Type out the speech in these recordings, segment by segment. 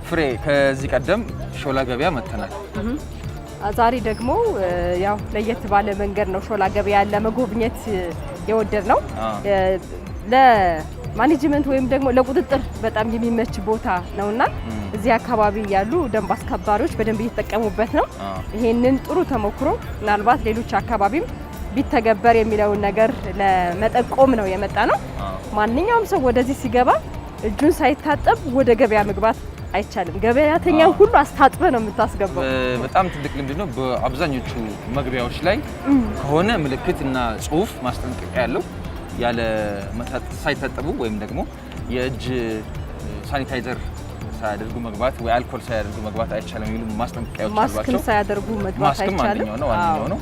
ፍሬ ከዚህ ቀደም ሾላ ገበያ መተናል። ዛሬ ደግሞ ያው ለየት ባለ መንገድ ነው ሾላ ገበያ ለመጎብኘት የወደድነው። ለማኔጅመንት ወይም ደግሞ ለቁጥጥር በጣም የሚመች ቦታ ነውና እዚህ አካባቢ ያሉ ደንብ አስከባሪዎች በደንብ እየተጠቀሙበት ነው። ይሄንን ጥሩ ተሞክሮ ምናልባት ሌሎች አካባቢም ቢተገበር የሚለውን ነገር ለመጠቆም ነው የመጣ ነው። ማንኛውም ሰው ወደዚህ ሲገባ እጁን ሳይታጠብ ወደ ገበያ መግባት አይቻልም። ገበያተኛው ሁሉ አስታጥበ ነው የምታስገባው። በጣም ትልቅ ልምድ ነው። በአብዛኞቹ መግቢያዎች ላይ ከሆነ ምልክትና ጽሁፍ ማስጠንቀቂያ ያለው ያለ ሳይታጠቡ ወይም ደግሞ የእጅ ሳኒታይዘር ሳያደርጉ መግባት ወይ አልኮል ሳያደርጉ መግባት አይቻልም የሚሉ ማስጠንቀቂያዎች አሏቸው። ማስክም ሳያደርጉ መግባት አይቻልም። ዋንኛው ነው።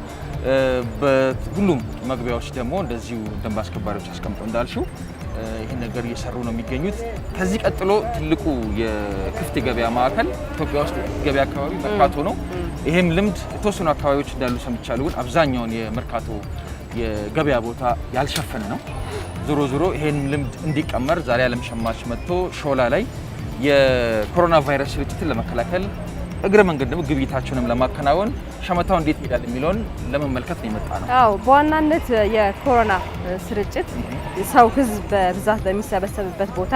በሁሉም መግቢያዎች ደግሞ እንደዚሁ ደንብ አስከባሪዎች አስቀምጠው እንዳልሽው ይሄን ነገር እየሰሩ ነው የሚገኙት። ከዚህ ቀጥሎ ትልቁ የክፍት ገበያ ማዕከል ኢትዮጵያ ውስጥ ገበያ አካባቢ መርካቶ ነው። ይሄም ልምድ የተወሰኑ አካባቢዎች እንዳሉ ሰምቻለሁ፣ ግን አብዛኛውን የመርካቶ የገበያ ቦታ ያልሸፈነ ነው። ዞሮ ዞሮ ይሄን ልምድ እንዲቀመር ዛሬ ዓለም ሸማች መጥቶ ሾላ ላይ የኮሮና ቫይረስ ስርጭትን ለመከላከል እግረ መንገድ ደግሞ ግብይታቸውንም ለማከናወን ሸመታው እንዴት ይሄዳል የሚለውን ለመመልከት ነው የመጣ ነው። አዎ በዋናነት የኮሮና ስርጭት ሰው ህዝብ በብዛት በሚሰበሰብበት ቦታ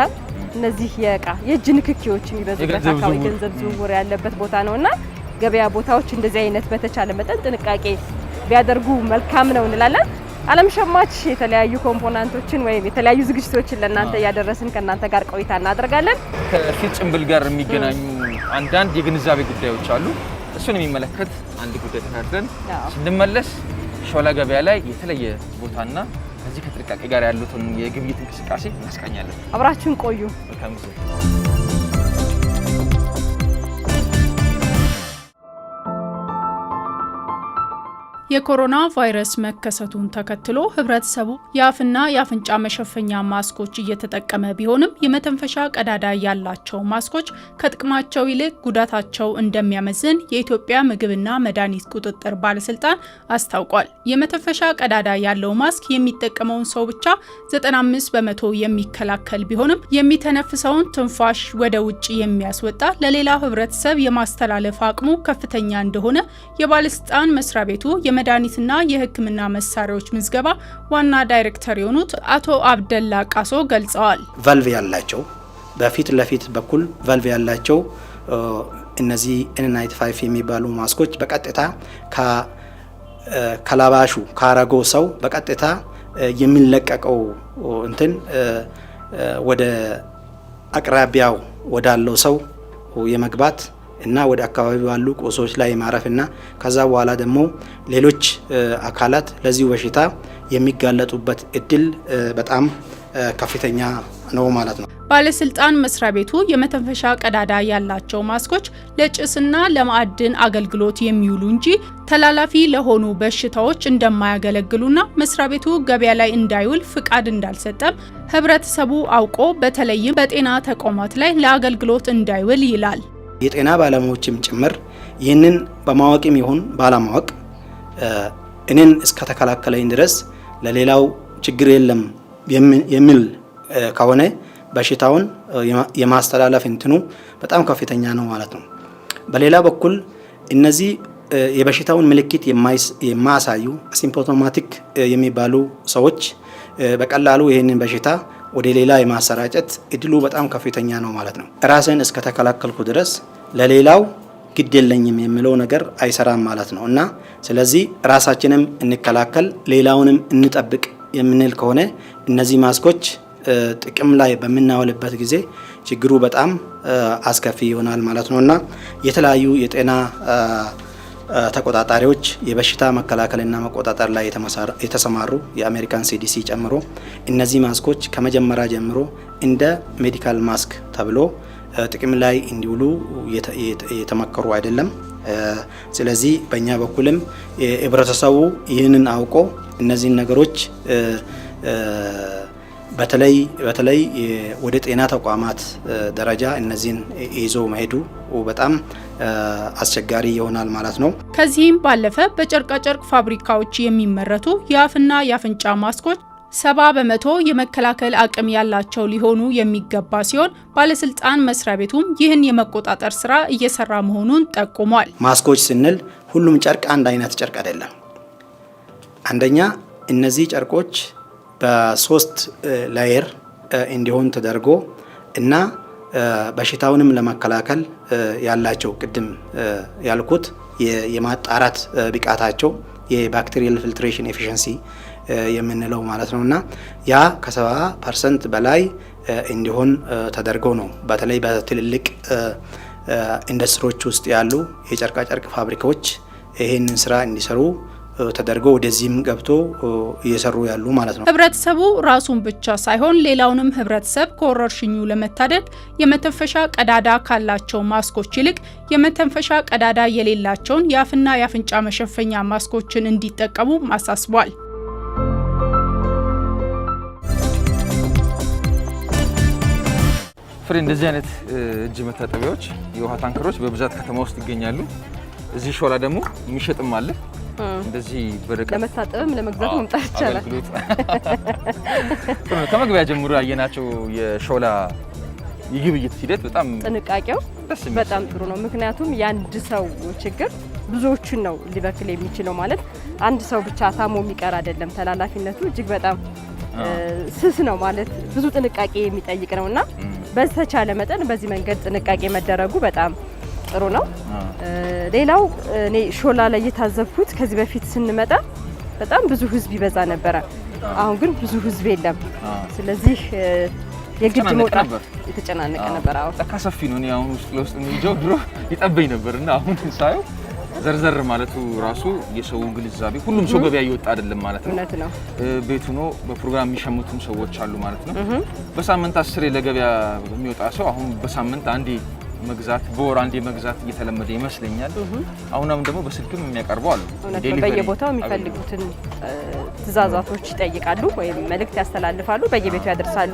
እነዚህ የእጅ ንክኪዎች የሚበዙበት አካባቢ ገንዘብ ዝውውር ያለበት ቦታ ነውና ገበያ ቦታዎች እንደዚህ አይነት በተቻለ መጠን ጥንቃቄ ቢያደርጉ መልካም ነው እንላለን። ዓለም ሸማች የተለያዩ ኮምፖነንቶችን ወይም የተለያዩ ዝግጅቶችን ለእናንተ ያደረስን ከእናንተ ጋር ቆይታ እናደርጋለን። ከፊት ጭንብል ጋር የሚገናኙ አንዳንድ የግንዛቤ ጉዳዮች አሉ። እሱን የሚመለከት አንድ ጉዳይ ተካተን ስንመለስ ሾላ ገበያ ላይ የተለየ ቦታና ከዚህ ከጥንቃቄ ጋር ያሉትን የግብይት እንቅስቃሴ እናስቃኛለን። አብራችሁን ቆዩ። መልካም ጊዜ። የኮሮና ቫይረስ መከሰቱን ተከትሎ ህብረተሰቡ የአፍና የአፍንጫ መሸፈኛ ማስኮች እየተጠቀመ ቢሆንም የመተንፈሻ ቀዳዳ ያላቸው ማስኮች ከጥቅማቸው ይልቅ ጉዳታቸው እንደሚያመዝን የኢትዮጵያ ምግብና መድኃኒት ቁጥጥር ባለስልጣን አስታውቋል። የመተንፈሻ ቀዳዳ ያለው ማስክ የሚጠቀመውን ሰው ብቻ 95 በመቶ የሚከላከል ቢሆንም የሚተነፍሰውን ትንፋሽ ወደ ውጭ የሚያስወጣ ለሌላው ህብረተሰብ የማስተላለፍ አቅሙ ከፍተኛ እንደሆነ የባለስልጣን መስሪያ ቤቱ የመድኃኒትና የሕክምና መሳሪያዎች ምዝገባ ዋና ዳይሬክተር የሆኑት አቶ አብደላ ቃሶ ገልጸዋል። ቫልቭ ያላቸው በፊት ለፊት በኩል ቫልቭ ያላቸው እነዚህ N95 የሚባሉ ማስኮች በቀጥታ ከላባሹ ካረጎ ሰው በቀጥታ የሚለቀቀው እንትን ወደ አቅራቢያው ወዳለው ሰው የመግባት እና ወደ አካባቢው ያሉ ቁሶች ላይ ማረፍና ከዛ በኋላ ደግሞ ሌሎች አካላት ለዚህ በሽታ የሚጋለጡበት እድል በጣም ከፍተኛ ነው ማለት ነው። ባለስልጣን መስሪያ ቤቱ የመተንፈሻ ቀዳዳ ያላቸው ማስኮች ለጭስና ለማዕድን አገልግሎት የሚውሉ እንጂ ተላላፊ ለሆኑ በሽታዎች እንደማያገለግሉና መስሪያ ቤቱ ገበያ ላይ እንዳይውል ፍቃድ እንዳልሰጠም ህብረተሰቡ አውቆ በተለይም በጤና ተቋማት ላይ ለአገልግሎት እንዳይውል ይላል። የጤና ባለሙያዎችም ጭምር ይህንን በማወቅም ይሁን ባለማወቅ እኔን እስከተከላከለኝ ድረስ ለሌላው ችግር የለም የሚል ከሆነ በሽታውን የማስተላለፍ እንትኑ በጣም ከፍተኛ ነው ማለት ነው። በሌላ በኩል እነዚህ የበሽታውን ምልክት የማያሳዩ አሲምፕቶማቲክ የሚባሉ ሰዎች በቀላሉ ይህንን በሽታ ወደ ሌላ የማሰራጨት እድሉ በጣም ከፍተኛ ነው ማለት ነው። ራስን እስከተከላከልኩ ድረስ ለሌላው ግድ የለኝም የሚለው ነገር አይሰራም ማለት ነው እና ስለዚህ ራሳችንም እንከላከል ሌላውንም እንጠብቅ የምንል ከሆነ እነዚህ ማስኮች ጥቅም ላይ በምናውልበት ጊዜ ችግሩ በጣም አስከፊ ይሆናል ማለት ነውና የተለያዩ የጤና ተቆጣጣሪዎች የበሽታ መከላከልና መቆጣጠር ላይ የተሰማሩ የአሜሪካን CDC ጨምሮ እነዚህ ማስኮች ከመጀመሪያ ጀምሮ እንደ ሜዲካል ማስክ ተብሎ ጥቅም ላይ እንዲውሉ የተመከሩ አይደለም። ስለዚህ በእኛ በኩልም ህብረተሰቡ ይህንን አውቆ እነዚህን ነገሮች በተለይ ወደ ጤና ተቋማት ደረጃ እነዚህን ይዞ መሄዱ በጣም አስቸጋሪ ይሆናል ማለት ነው። ከዚህም ባለፈ በጨርቃ ጨርቅ ፋብሪካዎች የሚመረቱ የአፍና የአፍንጫ ማስኮች 70% የመከላከል አቅም ያላቸው ሊሆኑ የሚገባ ሲሆን ባለስልጣን መስሪያ ቤቱም ይህን የመቆጣጠር ስራ እየሰራ መሆኑን ጠቁሟል። ማስኮች ስንል ሁሉም ጨርቅ አንድ አይነት ጨርቅ አይደለም። አንደኛ እነዚህ ጨርቆች በ3 ላየር እንዲሆን ተደርጎ እና በሽታውንም ለመከላከል ያላቸው ቅድም ያልኩት የማጣራት ብቃታቸው የባክቴሪያል ፊልትሬሽን ኤፊሺየንሲ የምንለው ማለት ነውና ያ ከ70% በላይ እንዲሆን ተደርገው ነው በተለይ በትልልቅ ኢንዱስትሪዎች ውስጥ ያሉ የጨርቃ ጨርቅ ፋብሪካዎች ይሄንን ስራ እንዲሰሩ ተደርገው ወደዚህም ገብቶ እየሰሩ ያሉ ማለት ነው። ህብረተሰቡ ራሱን ብቻ ሳይሆን ሌላውንም ህብረተሰብ ከወረርሽኙ ለመታደግ የመተንፈሻ ቀዳዳ ካላቸው ማስኮች ይልቅ የመተንፈሻ ቀዳዳ የሌላቸውን የአፍና የአፍንጫ መሸፈኛ ማስኮችን እንዲጠቀሙ አሳስቧል። ፍሬ እንደዚህ አይነት እጅ መታጠቢያዎች የውሃ ታንከሮች በብዛት ከተማ ውስጥ ይገኛሉ። እዚህ ሾላ ደግሞ የሚሸጥም አለ። እንደዚህ በርቀት ለመታጠብም ለመግዛት መምጣት ይቻላል። ከመግቢያ ጀምሮ ያየናቸው የሾላ የግብይት ሂደት በጣም ጥንቃቄው በጣም ጥሩ ነው። ምክንያቱም የአንድ ሰው ችግር ብዙዎችን ነው ሊበክል የሚችለው። ማለት አንድ ሰው ብቻ ታሞ የሚቀር አይደለም። ተላላፊነቱ እጅግ በጣም ስስ ነው ማለት ብዙ ጥንቃቄ የሚጠይቅ ነውና በተቻለ መጠን በዚህ መንገድ ጥንቃቄ መደረጉ በጣም ጥሩ ነው። ሌላው እኔ ሾላ ላይ የታዘብኩት ከዚህ በፊት ስንመጣ በጣም ብዙ ህዝብ ይበዛ ነበረ። አሁን ግን ብዙ ህዝብ የለም። ስለዚህ የግድ መውጣት የተጨናነቀ ነበር። አዎ ተካ ሰፊ ነው። እኔ አሁን ውስጥ ለውስጥ ነው ድሮ ይጠበኝ ነበርና አሁን ሳየው ዘርዘር ማለቱ ራሱ የሰው ግንዛቤ ሁሉም ሰው ገበያ እየወጣ አይደለም ማለት ነው። እውነት ነው። ቤቱ ነው በፕሮግራም የሚሸምቱም ሰዎች አሉ ማለት ነው። በሳምንት 10 ለገበያ የሚወጣ ሰው አሁን በሳምንት አንዴ መግዛት በወር አንዴ መግዛት እየተለመደ ይመስለኛል። አሁንም ደግሞ በስልክም የሚያቀርበው አሉ። በየቦታው የሚፈልጉትን ትዕዛዛቶች ይጠይቃሉ ወይም መልእክት ያስተላልፋሉ፣ በየቤቱ ያደርሳሉ።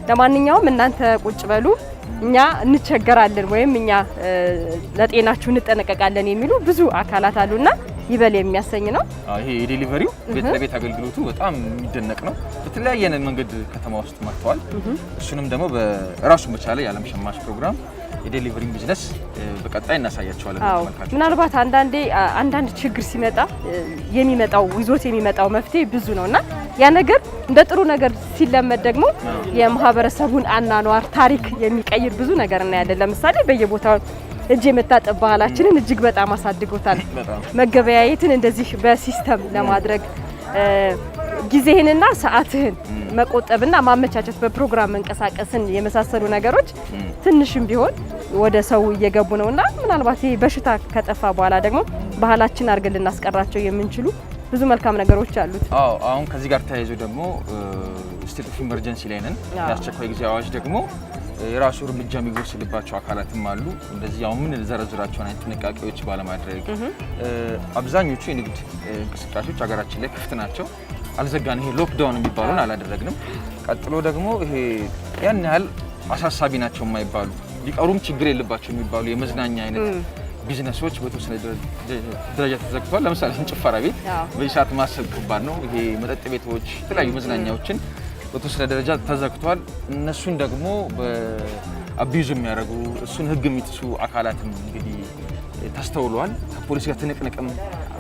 ለማንኛውም እናንተ ቁጭ በሉ እኛ እንቸገራለን ወይም እኛ ለጤናችሁ እንጠነቀቃለን የሚሉ ብዙ አካላት አሉና ይበል የሚያሰኝ ነው። ይሄ የዴሊቨሪው ቤት ለቤት አገልግሎቱ በጣም የሚደነቅ ነው። በተለያየ መንገድ ከተማ ውስጥ መጥተዋል። እሱንም ደግሞ በራሱ መቻለ የዓለም ሸማች ፕሮግራም የዴሊቨሪ ቢዝነስ በቀጣይ እናሳያቸዋለን ተመልካቾች። ምናልባት አንዳንድ ችግር ሲመጣ ይዞት የሚመጣው መፍትሄ ብዙ ነውና ያ ነገር እንደ ጥሩ ነገር ሲለመድ ደግሞ የማህበረሰቡን አናኗር ታሪክ የሚቀይር ብዙ ነገር እናያለን። ለምሳሌ በየቦታው እጅ የመታጠብ ባህላችንን እጅግ በጣም አሳድጎታል። መገበያየትን እንደዚህ በሲስተም ለማድረግ ጊዜህንና ሰዓትህን መቆጠብና ማመቻቸት በፕሮግራም መንቀሳቀስን የመሳሰሉ ነገሮች ትንሽም ቢሆን ወደ ሰው እየገቡ ነውና ምናልባት ይሄ በሽታ ከጠፋ በኋላ ደግሞ ባህላችን አድርገን ልናስቀራቸው የምንችሉ ብዙ መልካም ነገሮች አሉት። አሁን ከዚህ ጋር ተያይዞ ደግሞ ስቴት ኦፍ ኢመርጀንሲ ላይ ነን። የአስቸኳይ ጊዜ አዋጅ ደግሞ የራሱ እርምጃ የሚወሰድባቸው አካላትም አሉ። እንደዚህ አሁን ምን ዘረዝራቸው አይነት ጥንቃቄዎች ባለማድረግ አብዛኞቹ የንግድ እንቅስቃሴዎች ሀገራችን ላይ ክፍት ናቸው። አልዘጋን። ይሄ ሎክዳውን የሚባለውን አላደረግንም። ቀጥሎ ደግሞ ይሄ ያን ያህል አሳሳቢ ናቸው የማይባሉ ሊቀሩም ችግር የለባቸው የሚባሉ የመዝናኛ አይነት ቢዝነሶች በተወሰነ ደረጃ ተዘግቷል። ለምሳሌ ጭፈራ ቤት በዚህ ሰዓት ማሰብ ከባድ ነው። ይሄ መጠጥ ቤቶች፣ የተለያዩ መዝናኛዎችን በተወሰነ ደረጃ ተዘግቷል። እነሱን ደግሞ በአቢዩዝ የሚያደርጉ እሱን ህግ የሚጥሱ አካላትም እንግዲህ ተስተውለዋል። ከፖሊስ ጋር ትንቅንቅም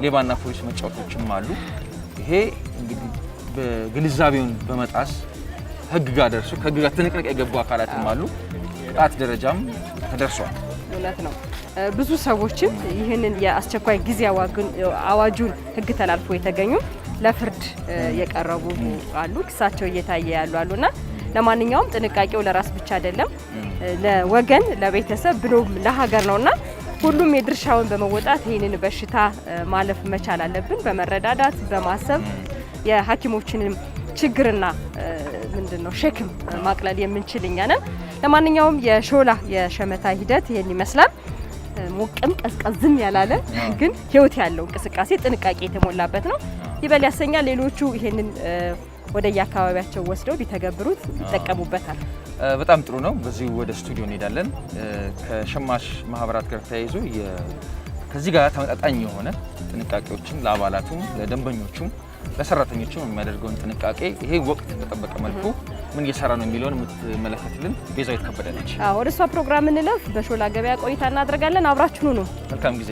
ሌባና ፖሊስ መጫወቶችም አሉ። ይሄ እንግዲህ በግንዛቤውን በመጣስ ህግ ጋር ደርሶ ከህግ ጋር ትንቅንቅ የገቡ አካላትም አሉ። ጣት ደረጃም ተደርሷል። እውነት ነው። ብዙ ሰዎችም ይህንን የአስቸኳይ ጊዜ አዋጁን ህግ ተላልፎ የተገኙ ለፍርድ የቀረቡ አሉ። ክሳቸው እየታየ ያሉ አሉና ለማንኛውም ጥንቃቄው ለራስ ብቻ አይደለም፣ ለወገን፣ ለቤተሰብ ብሎም ለሀገር ነውና ሁሉም የድርሻውን በመወጣት ይህንን በሽታ ማለፍ መቻል አለብን። በመረዳዳት በማሰብ የሐኪሞችንም ችግርና ሸክም ማቅለል የምንችል እኛ ነን። ለማንኛውም የሾላ የሸመታ ሂደት ይሄን ይመስላል። ሞቅም ቀዝቀዝም ያላለ ግን ህይወት ያለው እንቅስቃሴ ጥንቃቄ የተሞላበት ነው። ይበል ያሰኛል። ሌሎቹ ይሄንን ወደ የአካባቢያቸው ወስደው ቢተገብሩት ይጠቀሙበታል። በጣም ጥሩ ነው። በዚህ ወደ ስቱዲዮ እንሄዳለን። ከሸማች ማህበራት ጋር ተያይዞ ከዚህ ጋር ተመጣጣኝ የሆነ ጥንቃቄዎችን ለአባላቱም ለደንበኞቹም ለሰራተኞቹ የሚያደርገውን ጥንቃቄ ይሄ ወቅት በተጠበቀ መልኩ ምን እየሰራ ነው የሚለውን የምትመለከትልን ቤዛዊት ከበደ ነች። ወደ እሷ ፕሮግራም እንለፍ። በሾላ ገበያ ቆይታ እናደርጋለን። አብራችሁኑ ነው። መልካም ጊዜ።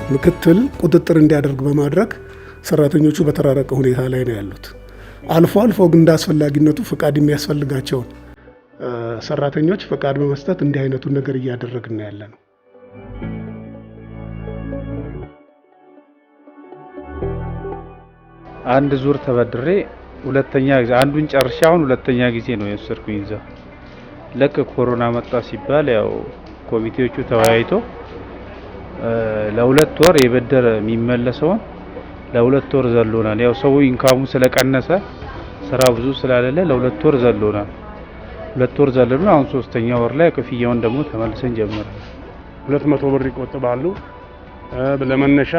ምክትል ቁጥጥር እንዲያደርግ በማድረግ ሰራተኞቹ በተራረቀ ሁኔታ ላይ ነው ያሉት። አልፎ አልፎ ግን እንዳስፈላጊነቱ ፍቃድ የሚያስፈልጋቸውን ሰራተኞች ፍቃድ በመስጠት እንዲህ አይነቱን ነገር እያደረግን ያለ ነው። አንድ ዙር ተበድሬ ሁለተኛ ጊዜ አንዱን ጨርሼ አሁን ሁለተኛ ጊዜ ነው የወሰድኩኝ። እዛ ለክ ኮሮና መጣ ሲባል ያው ኮሚቴዎቹ ተወያይቶ ለሁለት ወር የበደረ የሚመለሰውን ለሁለት ወር ዘሎናል። ያው ሰው ኢንካሙ ስለቀነሰ ስራ ብዙ ስላልለ ለሁለት ወር ዘሎናል። ሁለት ወር ዘሎና አሁን ሶስተኛ ወር ላይ ክፍያውን ደግሞ ተመልሰን ጀመርን። 200 ብር ይቆጥባሉ። ለመነሻ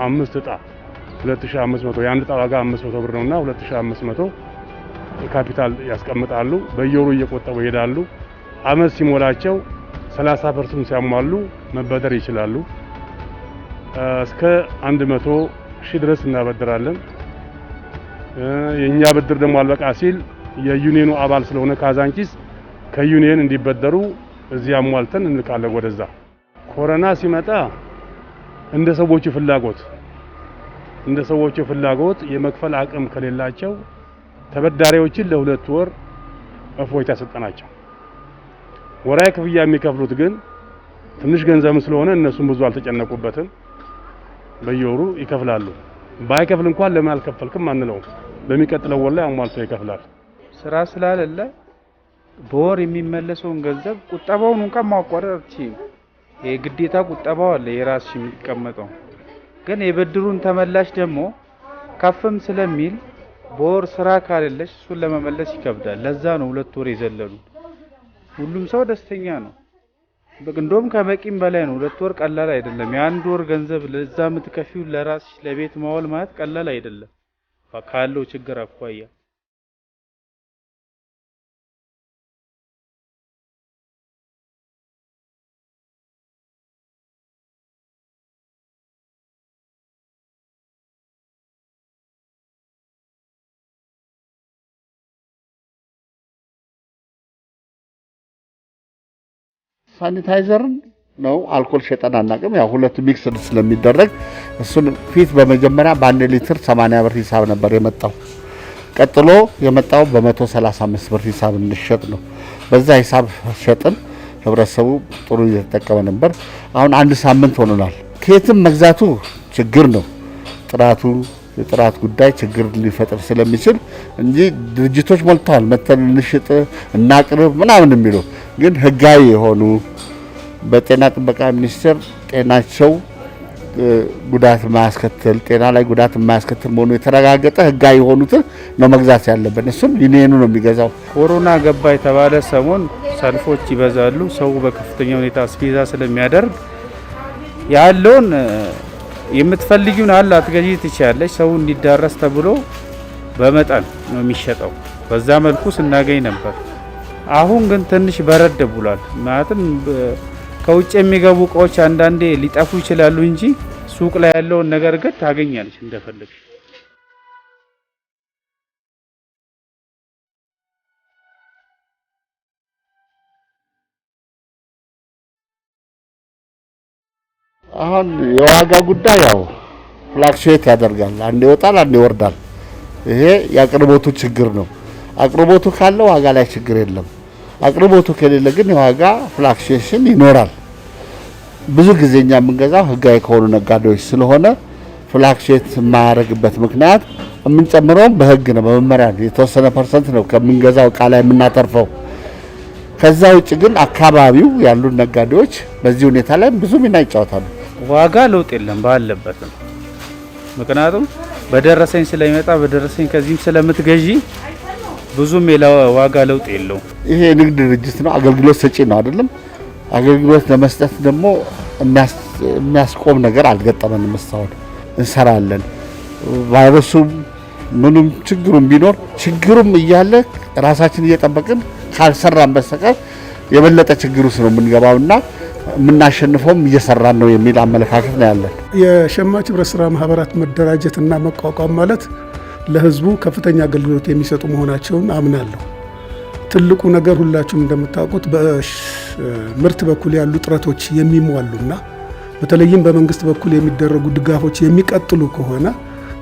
5 እጣ 2500 የአንድ እጣ ዋጋ 500 ብር ነውና 2500 ካፒታል ያስቀምጣሉ። በየወሩ እየቆጠቡ ይሄዳሉ። አመት ሲሞላቸው 30% ሲያሟሉ መበደር ይችላሉ። እስከ 100,000 ድረስ እናበድራለን። የኛ ብድር ደግሞ አልበቃ ሲል የዩኒየኑ አባል ስለሆነ ካዛንቺስ ከዩኒየን እንዲበደሩ እዚህ አሟልተን እንልካለን ወደዛ። ኮሮና ሲመጣ እንደ ሰዎቹ ፍላጎት የመክፈል አቅም ከሌላቸው ተበዳሪዎችን ለሁለት ወር እፎይታ ሰጠናቸው። ወራይ ክፍያ የሚከፍሉት ግን ትንሽ ገንዘብ ስለሆነ እነሱም ብዙ አልተጨነቁበትም። በየወሩ ይከፍላሉ። ባይከፍል እንኳን ለምን አልከፈልክም አንለው። በሚቀጥለው ወር ላይ አሟልቶ ይከፍላል። ስራ ስላልለ በወር የሚመለሰውን ገንዘብ ቁጠባውን እንኳን ማቋረጥ አትችይም። የግዴታ ቁጠባው አለ የራስሽ የሚቀመጠው። ግን የብድሩን ተመላሽ ደግሞ ከፍም ስለሚል በወር ስራ ካለለሽ እሱን ለመመለስ ይከብዳል። ለዛ ነው ሁለት ወር የዘለሉ። ሁሉም ሰው ደስተኛ ነው። እንደውም ከበቂም በላይ ነው 2 ወር ቀላል አይደለም የ1 ወር ገንዘብ ለዛ ምትከፊው ለራስሽ ለቤት ማዋል ማለት ቀላል አይደለም ካለው ችግር አኳያ ሳኒታይዘር ነው አልኮል ሸጠን አናውቅም ያው ሁለቱ ሚክስድ ስለሚደረግ እሱን ፊት በመጀመሪያ በ1 ሊትር 80 ብር ሂሳብ ነበር የመጣው ቀጥሎ የመጣው በ135 ብር ሂሳብ እንሸጥ ነው በዛ ሂሳብ ሸጥን ህብረተሰቡ ጥሩ እየተጠቀመ ነበር አሁን 1 ሳምንት ሆኖናል ከየትም መግዛቱ ችግር ነው የጥራት ጉዳይ ችግር ሊፈጥር ስለሚችል እንጂ ድርጅቶች ሞልተዋል መተን እንሽጥ እናቅርብ ምናምን የሚሉ ግን ህጋዊ የሆኑ በጤና ጥበቃ ሚኒስቴር ጤናቸው ጉዳት ማያስከትል ጤና ላይ ጉዳት ማያስከትል መሆኑ የተረጋገጠ ህጋዊ የሆኑት ነው መግዛት ያለበት እሱም ዩኒየኑ ነው የሚገዛው ኮሮና ገባ የተባለ ሰሞን ሰልፎች ይበዛሉ ሰው በከፍተኛ ሁኔታ አስቤዛ ስለሚያደርግ ያለውን የምትፈልጊውን አለ አትገዢ ትችያለሽ ሰው እንዲዳረስ ተብሎ በመጠን ነው የሚሸጠው በዛ መልኩ ስናገኝ ነበር አሁን ግን ትንሽ በረድ ብሏል ማለትም ከውጭ የሚገቡ እቃዎች አንዳንዴ ሊጠፉ ይችላሉ እንጂ ሱቅ ላይ ያለውን ነገር ግን ታገኛለሽ እንደፈለግሽ አሁን የዋጋ ጉዳይ ያው ፍላክቹዌት ያደርጋል አንዴ ይወጣል አንዴ ይወርዳል ይሄ ያቅርቦቱ ችግር ነው አቅርቦቱ ካለ ዋጋ ላይ ችግር የለም አቅርቦቱ ከሌለ ግን የዋጋ ፍላክቹዌሽን ይኖራል ብዙ ጊዜኛ የምንገዛው ህጋዊ ከሆኑ ነጋዴዎች ስለሆነ ፍላክቹዌት የማያደርግበት ምክንያት የምንጨምረው በህግ ነው በመመሪያ የተወሰነ ፐርሰንት ነው ከምንገዛው ዕቃ ላይ የምናተርፈው ከዛ ውጭ ግን አካባቢው ያሉ ነጋዴዎች በዚህ ሁኔታ ላይ ብዙ ሚና ይጫወታሉ ዋጋ ለውጥ የለም ባለበት ነው ምክንያቱም በደረሰኝ ስለሚመጣ በደረሰኝ ከዚህም ስለምትገዢ ብዙም ዋጋ ለውጥ የለው ይሄ ንግድ ድርጅት ነው አገልግሎት ሰጪ ነው አይደለም አገልግሎት ለመስጠት ደግሞ የሚያስቆም ነገር አልገጠመንም እስካሁን እንሰራለን ቫይረሱም ምንም ችግሩም ቢኖር ችግሩም እያለ ራሳችን እየጠበቅን ካልሰራን በስተቀር የበለጠ ችግሩ ነው የምንገባውና ምናሸንፈውም እየሰራን ነው የሚል አመለካከት ነው ያለን የሸማች ህብረት ስራ ማህበራት መደራጀትና መቋቋም ማለት ለህዝቡ ከፍተኛ አገልግሎት የሚሰጡ መሆናቸውን አምናለሁ ትልቁ ነገር ሁላችሁም እንደምታውቁት በምርት በኩል ያሉ ጥረቶች የሚሟሉና በተለይም በመንግስት በኩል የሚደረጉ ድጋፎች የሚቀጥሉ ከሆነ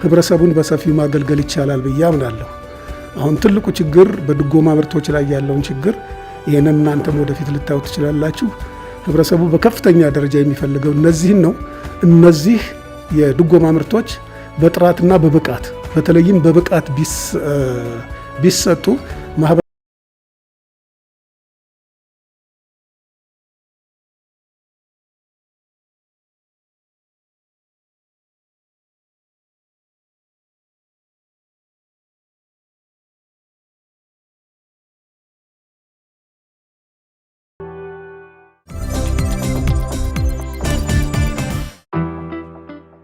ህብረተሰቡን በሰፊው ማገልገል ይቻላል ብዬ አምናለሁ አሁን ትልቁ ችግር በድጎማ ምርቶች ላይ ያለውን ችግር ይሄንን እናንተም ወደፊት ልታዩት ትችላላችሁ ህብረተሰቡ በከፍተኛ ደረጃ የሚፈልገው እነዚህን ነው እነዚህ የድጎማ ምርቶች በጥራትና በብቃት በተለይም በብቃት ቢሰጡ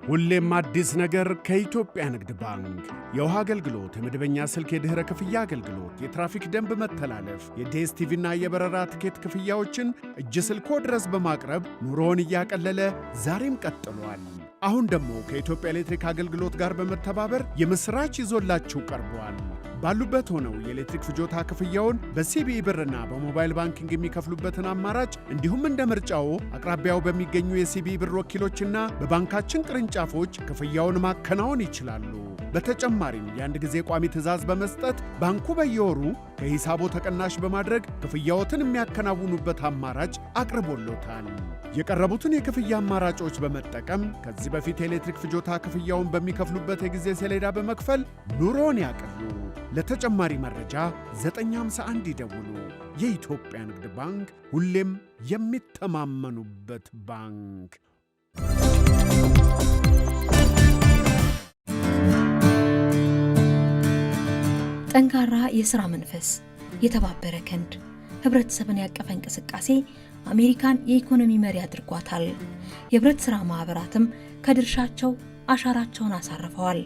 ሁሌም አዲስ ነገር ከኢትዮጵያ ንግድ ባንክ የውሃ አገልግሎት የመደበኛ ስልክ የድህረ ክፍያ አገልግሎት የትራፊክ ደንብ መተላለፍ የዲኤስቲቪና የበረራ ትኬት ክፍያዎችን እጅ ስልኮ ድረስ በማቅረብ ኑሮውን እያቀለለ ዛሬም ቀጥሏል አሁን ደግሞ ከኢትዮጵያ ኤሌክትሪክ አገልግሎት ጋር በመተባበር የምስራች ይዞላችሁ ቀርቧል ባሉበት ሆነው የኤሌክትሪክ ፍጆታ ክፍያውን በሲቢኢ ብርና በሞባይል ባንኪንግ የሚከፍሉበትን አማራጭ እንዲሁም እንደ ምርጫው አቅራቢያው በሚገኙ የሲቢኢ ብር ወኪሎችና በባንካችን ቅርንጫፎች ክፍያውን ማከናወን ይችላሉ በተጨማሪም የአንድ ጊዜ ቋሚ ትዕዛዝ በመስጠት ባንኩ በየወሩ ከሂሳቦ ተቀናሽ በማድረግ ክፍያዎትን የሚያከናውኑበት አማራጭ አቅርቦሎታል የቀረቡትን የክፍያ አማራጮች በመጠቀም ከዚህ በፊት የኤሌክትሪክ ፍጆታ ክፍያውን በሚከፍሉበት የጊዜ ሰሌዳ በመክፈል ኑሮን ያቅሉ ለተጨማሪ መረጃ 951 ይደውሉ የኢትዮጵያ ንግድ ባንክ ሁሌም የሚተማመኑበት ባንክ ጠንካራ የሥራ መንፈስ የተባበረ ክንድ ህብረተሰብን ያቀፈ እንቅስቃሴ አሜሪካን የኢኮኖሚ መሪ አድርጓታል። የህብረት ሥራ ማህበራትም ከድርሻቸው አሻራቸውን አሳርፈዋል።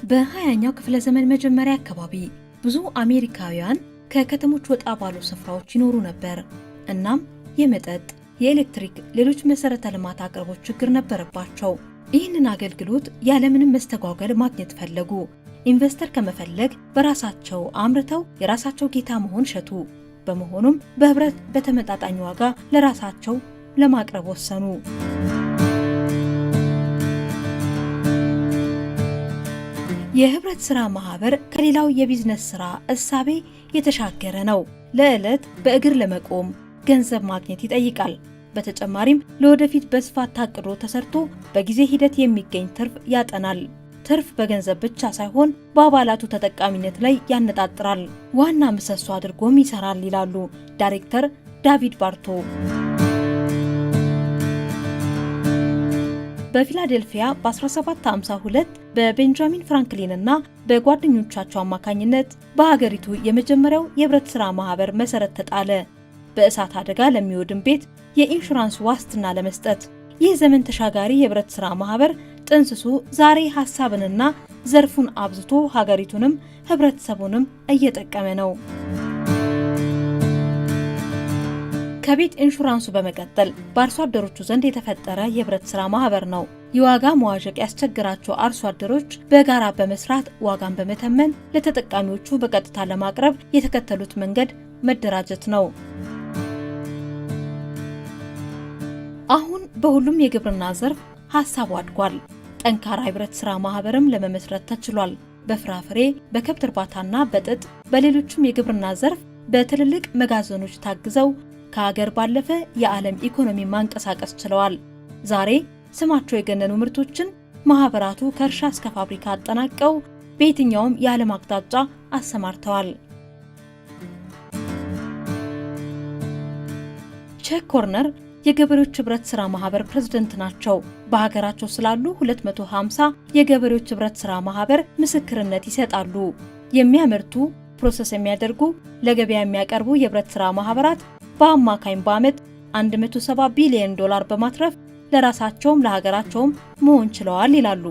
በ20ኛው ክፍለ ዘመን መጀመሪያ አካባቢ ብዙ አሜሪካውያን ከከተሞች ወጣ ባሉ ስፍራዎች ይኖሩ ነበር። እናም የመጠጥ፣ የኤሌክትሪክ፣ ሌሎች መሰረተ ልማት አቅርቦት ችግር ነበረባቸው። ይህንን አገልግሎት ያለምንም መስተጓጎል ማግኘት ፈለጉ። ኢንቨስተር ከመፈለግ በራሳቸው አምርተው የራሳቸው ጌታ መሆን ሸቱ። በመሆኑም በህብረት በተመጣጣኝ ዋጋ ለራሳቸው ለማቅረብ ወሰኑ። የህብረት ሥራ ማህበር ከሌላው የቢዝነስ ሥራ እሳቤ የተሻገረ ነው። ለዕለት በእግር ለመቆም ገንዘብ ማግኘት ይጠይቃል። በተጨማሪም ለወደፊት በስፋት ታቅዶ ተሰርቶ በጊዜ ሂደት የሚገኝ ትርፍ ያጠናል። ትርፍ በገንዘብ ብቻ ሳይሆን በአባላቱ ተጠቃሚነት ላይ ያነጣጥራል፣ ዋና ምሰሶ አድርጎም ይሰራል ይላሉ ዳይሬክተር ዳቪድ ባርቶ። በፊላዴልፊያ በ1752 በቤንጃሚን ፍራንክሊን እና በጓደኞቻቸው አማካኝነት በሀገሪቱ የመጀመሪያው የህብረት ሥራ ማህበር መሰረት ተጣለ። በእሳት አደጋ ለሚወድም ቤት የኢንሹራንስ ዋስትና ለመስጠት ይህ ዘመን ተሻጋሪ የህብረት ሥራ ማህበር ጥንስሱ ዛሬ ሐሳብንና ዘርፉን አብዝቶ ሀገሪቱንም ህብረተሰቡንም እየጠቀመ ነው። ከቤት ኢንሹራንሱ በመቀጠል በአርሶ አደሮቹ ዘንድ የተፈጠረ የህብረት ሥራ ማህበር ነው። የዋጋ መዋዠቅ ያስቸግራቸው አርሶ አደሮች በጋራ በመስራት ዋጋን በመተመን ለተጠቃሚዎቹ በቀጥታ ለማቅረብ የተከተሉት መንገድ መደራጀት ነው። አሁን በሁሉም የግብርና ዘርፍ ሐሳቡ አድጓል። ጠንካራ የህብረት ሥራ ማህበርም ለመመስረት ተችሏል። በፍራፍሬ፣ በከብት እርባታና በጥጥ በሌሎችም የግብርና ዘርፍ በትልልቅ መጋዘኖች ታግዘው ከሀገር ባለፈ የዓለም ኢኮኖሚ ማንቀሳቀስ ችለዋል። ዛሬ ስማቸው የገነኑ ምርቶችን ማህበራቱ ከእርሻ እስከ ፋብሪካ አጠናቀው በየትኛውም የዓለም አቅጣጫ አሰማርተዋል። ቼክ ኮርነር የገበሬዎች ህብረት ሥራ ማህበር ፕሬዝዳንት ናቸው። በሀገራቸው ስላሉ 250 የገበሬዎች ህብረት ሥራ ማህበር ምስክርነት ይሰጣሉ። የሚያመርቱ፣ ፕሮሰስ የሚያደርጉ፣ ለገበያ የሚያቀርቡ የህብረት ሥራ ማህበራት በአማካኝ በዓመት $170 ቢሊዮን በማትረፍ ለራሳቸውም ለሀገራቸውም መሆን ችለዋል ይላሉ።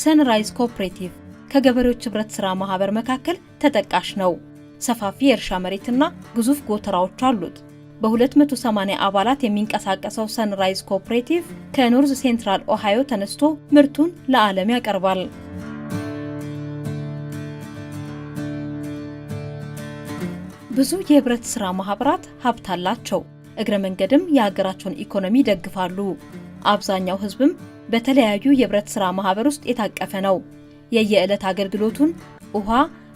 ሰንራይዝ ኮኦፕሬቲቭ ከገበሬዎች ህብረት ሥራ ማህበር መካከል ተጠቃሽ ነው። ሰፋፊ የእርሻ መሬትና ግዙፍ ጎተራዎች አሉት። በ280 አባላት የሚንቀሳቀሰው ሰንራይዝ ኮኦፕሬቲቭ ከኖርዝ ሴንትራል ኦሃዮ ተነስቶ ምርቱን ለዓለም ያቀርባል። ብዙ የህብረት ሥራ ማህበራት ሀብት አላቸው። እግረ መንገድም የሀገራቸውን ኢኮኖሚ ይደግፋሉ። አብዛኛው ህዝብም በተለያዩ የህብረት ሥራ ማህበር ውስጥ የታቀፈ ነው። የየዕለት አገልግሎቱን ውሃ፣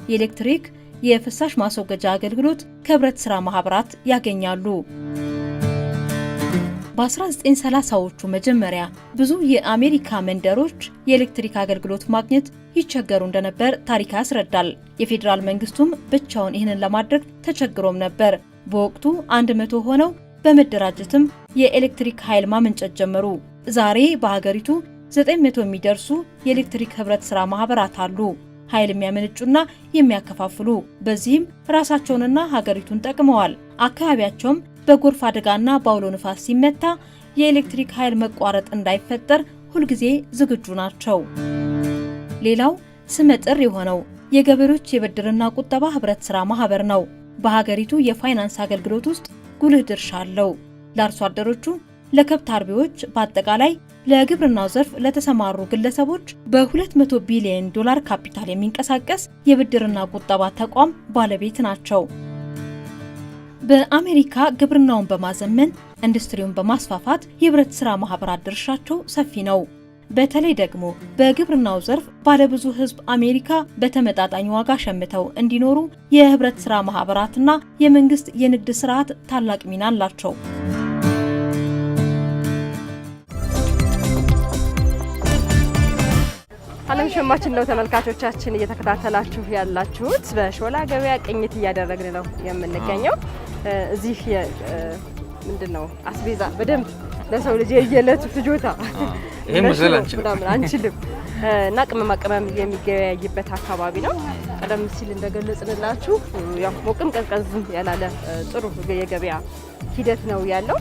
የኤሌክትሪክ፣ የፍሳሽ ማስወገጃ አገልግሎት ከህብረት ሥራ ማህበራት ያገኛሉ። በ1930ዎቹ መጀመሪያ ብዙ የአሜሪካ መንደሮች የኤሌክትሪክ አገልግሎት ማግኘት ይቸገሩ እንደነበር ታሪክ ያስረዳል። የፌዴራል መንግስቱም ብቻውን ይህንን ለማድረግ ተቸግሮም ነበር። በወቅቱ 100 ሆነው በመደራጀትም የኤሌክትሪክ ኃይል ማመንጨት ጀመሩ። ዛሬ በሀገሪቱ 900 የሚደርሱ የኤሌክትሪክ ህብረት ሥራ ማህበራት አሉ፣ ኃይል የሚያመነጩና የሚያከፋፍሉ። በዚህም ራሳቸውንና ሀገሪቱን ጠቅመዋል። አካባቢያቸውም በጎርፍ አደጋና በአውሎ ንፋስ ሲመታ የኤሌክትሪክ ኃይል መቋረጥ እንዳይፈጠር ሁልጊዜ ዝግጁ ናቸው። ሌላው ስመጥር የሆነው የገበሬዎች የብድርና ቁጠባ ህብረት ሥራ ማህበር ነው። በሀገሪቱ የፋይናንስ አገልግሎት ውስጥ ጉልህ ድርሻ አለው። ለአርሶ አደሮቹ፣ ለከብት አርቢዎች፣ በአጠቃላይ ለግብርናው ዘርፍ ለተሰማሩ ግለሰቦች በ200 ቢሊዮን ካፒታል የሚንቀሳቀስ የብድርና ቁጠባ ተቋም ባለቤት ናቸው። በአሜሪካ ግብርናውን በማዘመን ኢንዱስትሪውን በማስፋፋት የህብረት ሥራ ማህበራት ድርሻቸው ሰፊ ነው። በተለይ ደግሞ በግብርናው ዘርፍ ባለብዙ ህዝብ አሜሪካ በተመጣጣኝ ዋጋ ሸምተው እንዲኖሩ የህብረት ሥራ ማህበራትና የመንግስት የንግድ ስርዓት ታላቅ ሚና አላቸው። ዓለም ሸማችን ነው ተመልካቾቻችን እየተከታተላችሁ ያላችሁት። በሾላ ገበያ ቅኝት እያደረግን ነው የምንገኘው። እዚህ ምንድነው አስቤዛ በደንብ ለሰው ልጅ የየለቱ ፍጆታ ይሄ መሰል አንችልም እና ቅመማ ቅመም የሚገበያይበት አካባቢ ነው። ቀደም ሲል እንደገለጽንላችሁ ያው ሞቅም ቀዝቀዝም ያላለ ጥሩ የገበያ ሂደት ነው ያለው።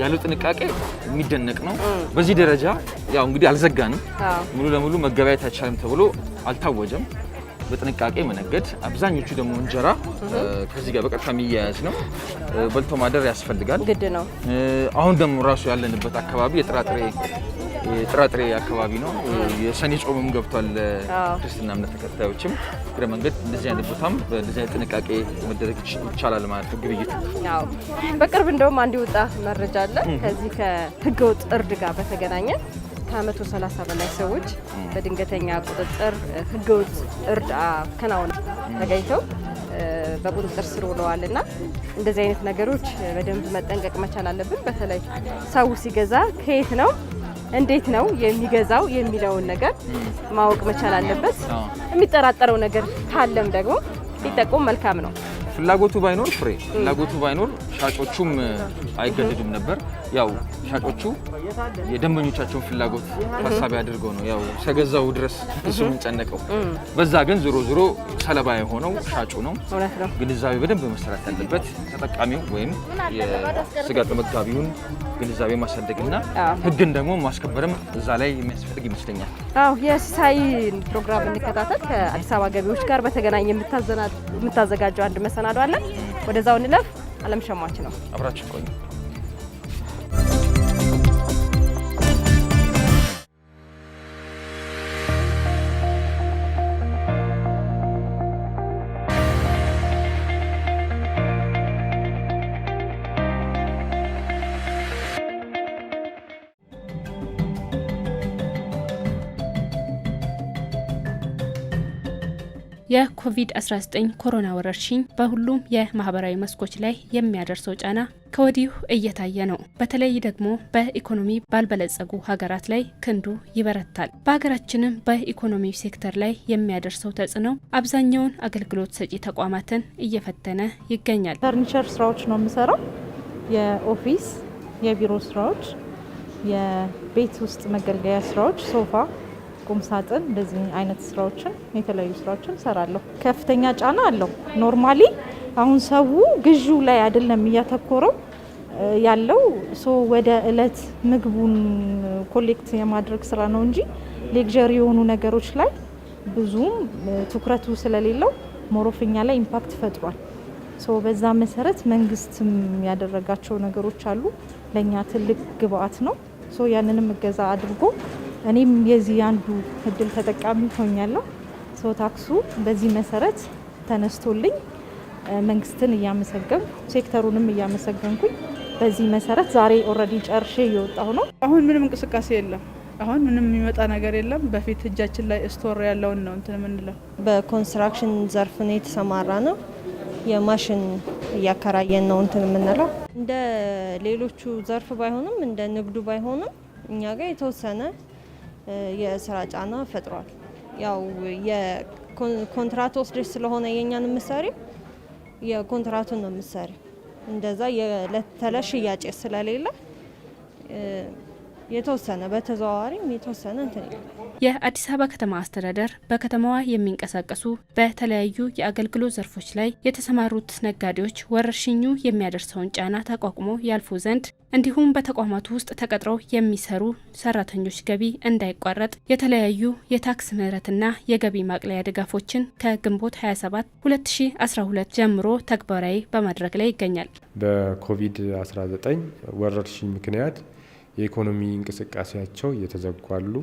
ያለው ጥንቃቄ የሚደነቅ ነው። በዚህ ደረጃ ያው እንግዲህ አልዘጋንም፣ ሙሉ ለሙሉ መገበያየት አይቻልም ተብሎ አልታወጀም። በጥንቃቄ መነገድ፣ አብዛኞቹ ደግሞ እንጀራ ከዚህ ጋር በቀጥታ የሚያያዝ ነው። በልቶ ማደር ያስፈልጋል፣ ግድ ነው። አሁን ደግሞ ራሱ ያለንበት አካባቢ የጥራጥሬ አካባቢ ነው። የሰኔ ጾምም ገብቷል። ክርስትና እምነት ተከታዮችም እግረ መንገድ እንደዚህ አይነት ቦታም በዚህ አይነት ጥንቃቄ መደረግ ይቻላል ማለት ነው። ግብይት ያው በቅርብ እንደውም አንድ ወጣ መረጃ አለ ከዚህ ከህገወጥ እርድ ጋር በተገናኘ ከ130 በላይ ሰዎች በድንገተኛ ቁጥጥር ህገወጥ እርድ አከናውነው ተገኝተው በቁጥጥር ስር ውለዋልና እንደዚህ አይነት ነገሮች በደንብ መጠንቀቅ መቻል አለብን። በተለይ ሰው ሲገዛ ከየት ነው እንዴት ነው የሚገዛው የሚለውን ነገር ማወቅ መቻል አለበት። የሚጠራጠረው ነገር ካለም ደግሞ ቢጠቆም መልካም ነው። ፍላጎቱ ባይኖር ሻጮቹም አይገደዱም ነበር። ያው ሻጮቹ የደንበኞቻቸውን ፍላጎት ታሳቢ አድርገው ነው ያው ሰገዛው ድረስ እሱ ምን ጨነቀው። በዛ ግን ዞሮ ሰለባ የሆነው ሻጩ ነው። ግንዛቤ በደንብ መሰራት ያለበት ተጠቃሚው ወይም የስጋ ተመጋቢውን ግንዛቤ ማሳደግና ህግን ደግሞ ማስከበርም እዛ ላይ የሚያስፈልግ ይመስለኛል። የሲሳይ ፕሮግራም እንከታተል። ከአዲስ አበባ ገቢዎች ጋር በተገናኘ የምታዘጋጀው አንድ መሰናዶ አለ። ወደዛው እንለፍ። አለም ሸማች ነው። አብራችሁ ቆዩ። የኮቪድ-19 ኮሮና ወረርሽኝ በሁሉም የማህበራዊ መስኮች ላይ የሚያደርሰው ጫና ከወዲሁ እየታየ ነው። በተለይ ደግሞ በኢኮኖሚ ባልበለጸጉ ሀገራት ላይ ክንዱ ይበረታል። በሀገራችንም በኢኮኖሚ ሴክተር ላይ የሚያደርሰው ተጽዕኖ አብዛኛውን አገልግሎት ሰጪ ተቋማትን እየፈተነ ይገኛል። ፈርኒቸር ስራዎች ነው የምሰራው። የኦፊስ፣ የቢሮ ስራዎች፣ የቤት ውስጥ መገልገያ ስራዎች፣ ሶፋ፣ ቁም ሳጥን፣ እንደዚህ አይነት ስራዎችን የተለያዩ ስራዎችን ሰራለሁ። ከፍተኛ ጫና አለው። ኖርማሊ አሁን ሰው ግዢው ላይ አይደለም እያተኮረው ያለው ወደ እለት ምግቡን ኮሌክት የማድረግ ስራ ነው እንጂ ሌክዠሪ የሆኑ ነገሮች ላይ ብዙም ትኩረቱ ስለሌለው ሞሮፍኛ ላይ ኢምፓክት ፈጥሯል። በዛ መሰረት መንግስትም ያደረጋቸው ነገሮች አሉ። ለኛ ትልቅ ግብአት ነው። ያንንም እገዛ አድርጎ እኔም የዚህ አንዱ እድል ተጠቃሚ ሆኛለሁ። ታክሱ በዚህ መሰረት ተነስቶልኝ መንግስትን እያመሰገንኩ ሴክተሩንም እያመሰገንኩኝ በዚህ መሰረት ዛሬ ኦልሬዲ ጨርሼ እየወጣሁ ነው። አሁን ምንም እንቅስቃሴ የለም። አሁን ምንም የሚመጣ ነገር የለም። በፊት እጃችን ላይ ስቶር ያለውን ነው እንትን የምንለው። በኮንስትራክሽን ዘርፍ ነው የተሰማራ ነው። የማሽን እያከራየን ነው እንትን የምንለው። እንደ ሌሎቹ ዘርፍ ባይሆንም እንደ ንግዱ ባይሆንም እኛ ጋር የተወሰነ የስራ ጫና ፈጥሯል። ያው የኮንትራት ወስደሽ ስለሆነ የኛን ምሳሌ የኮንትራቱን ነው ምሳሌ እንደዛ የዕለት ተዕለት ሽያጭ ስለሌለ የተወሰነ በተዘዋዋሪም የተወሰነ እንትን የአዲስ አበባ ከተማ አስተዳደር በከተማዋ የሚንቀሳቀሱ በተለያዩ የአገልግሎት ዘርፎች ላይ የተሰማሩት ነጋዴዎች ወረርሽኙ የሚያደርሰውን ጫና ተቋቁሞ ያልፉ ዘንድ እንዲሁም በተቋማቱ ውስጥ ተቀጥረው የሚሰሩ ሰራተኞች ገቢ እንዳይቋረጥ የተለያዩ የታክስ ምህረትና የገቢ ማቅለያ ድጋፎችን ከግንቦት 27 2012 ጀምሮ ተግባራዊ በማድረግ ላይ ይገኛል። በኮቪድ-19 ወረርሽኝ ምክንያት የኢኮኖሚ እንቅስቃሴያቸው እየተዘጓሉ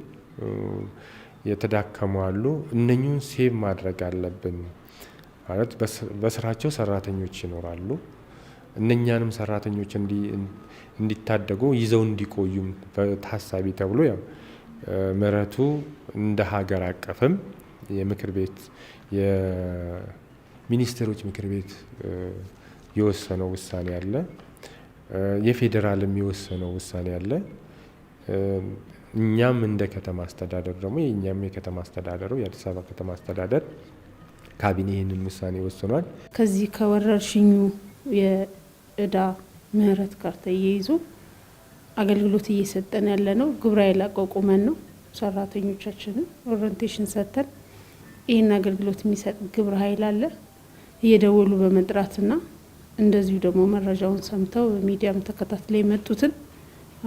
የተዳከሙ አሉ። እነኙን ሴቭ ማድረግ አለብን ማለት በስራቸው ሰራተኞች ይኖራሉ። እነኛንም ሰራተኞች እንዲታደጉ ይዘው እንዲቆዩም ታሳቢ ተብሎ ያው ምህረቱ እንደ ሀገር አቀፍም የምክር ቤት የሚኒስትሮች ምክር ቤት የወሰነው ውሳኔ አለ። የፌዴራልም የወሰነው ውሳኔ አለ። እኛም እንደ ከተማ አስተዳደር ደግሞ የኛም የከተማ አስተዳደሩ የአዲስ አበባ ከተማ አስተዳደር ካቢኔ ይህንን ውሳኔ ወስኗል። ከዚህ ከወረርሽኙ የእዳ ምህረት ጋር ተያይዞ አገልግሎት እየሰጠን ያለ ነው። ግብረ ኃይል አቋቁመን ነው። ሰራተኞቻችንን ኦሪንቴሽን ሰጥተን ይህን አገልግሎት የሚሰጥ ግብረ ኃይል አለ እየደወሉ በመጥራትና እንደዚሁ ደግሞ መረጃውን ሰምተው በሚዲያም ተከታትለው የመጡትን